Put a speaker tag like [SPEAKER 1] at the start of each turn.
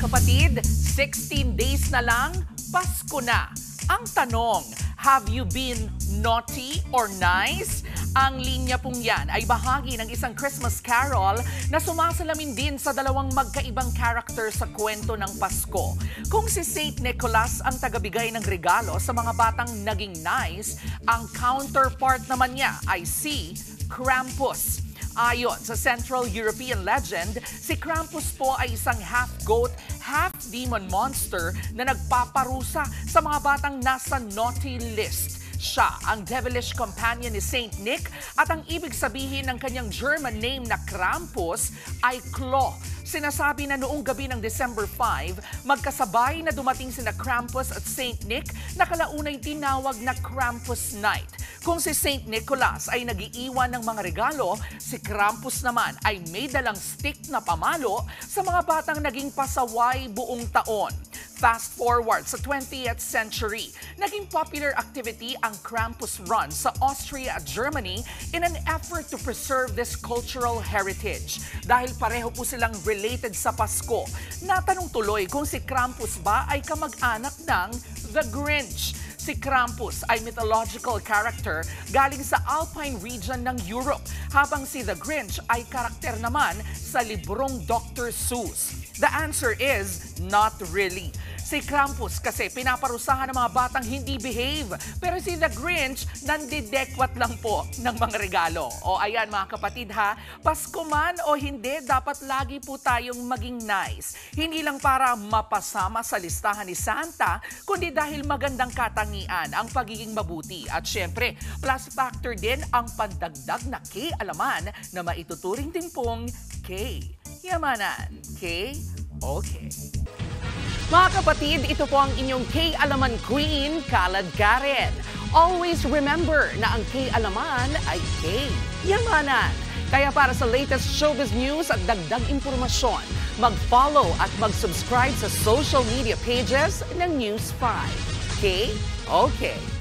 [SPEAKER 1] kapatid, 16 days na lang, Pasko na. Ang tanong, have you been naughty or nice? Ang linya pong yan ay bahagi ng isang Christmas carol na sumasalamin din sa dalawang magkaibang character sa kwento ng Pasko. Kung si Saint Nicholas ang tagabigay ng regalo sa mga batang naging nice, ang counterpart naman niya ay si Krampus. Ayon sa Central European legend, si Krampus po ay isang half-goat, half-demon monster na nagpaparusa sa mga batang nasa naughty list. Siya ang devilish companion ni Saint Nick at ang ibig sabihin ng kanyang German name na Krampus ay claw. Sinasabi na noong gabi ng December 5, magkasabay na dumating sina Krampus at Saint Nick na kalaunay tinawag na Krampus Night. Kung si Saint Nicholas ay nag-iiwan ng mga regalo, si Krampus naman ay may dalang stick na pamalo sa mga batang naging pasaway buong taon. Fast forward sa 20th century, naging popular activity ang Krampus Run sa Austria at Germany in an effort to preserve this cultural heritage. Dahil pareho po silang related sa Pasko, natanong tuloy kung si Krampus ba ay kamag-anak ng The Grinch. Si Krampus ay mythological character galing sa Alpine region ng Europe, habang si The Grinch ay karakter naman sa librong Dr. Seuss. The answer is not really. Si Krampus kasi pinaparusahan ng mga batang hindi behave, pero si The Grinch nandidekwat lang po ng mga regalo. O ayan mga kapatid ha, Pasko man o hindi, dapat lagi po tayong maging nice. Hindi lang para mapasama sa listahan ni Santa, kundi dahil magandang katangian ang pagiging mabuti. At syempre, plus factor din ang pandagdag na K-alaman na maituturing din pong K-yamanan. K-okay. Mga kapatid, ito po ang inyong K-Alaman Queen, Kalad Karen. Always remember na ang K-Alaman ay K-Yamanan. Kaya para sa latest showbiz news at dagdag impormasyon, mag-follow at mag-subscribe sa social media pages ng News 5. K-Okay.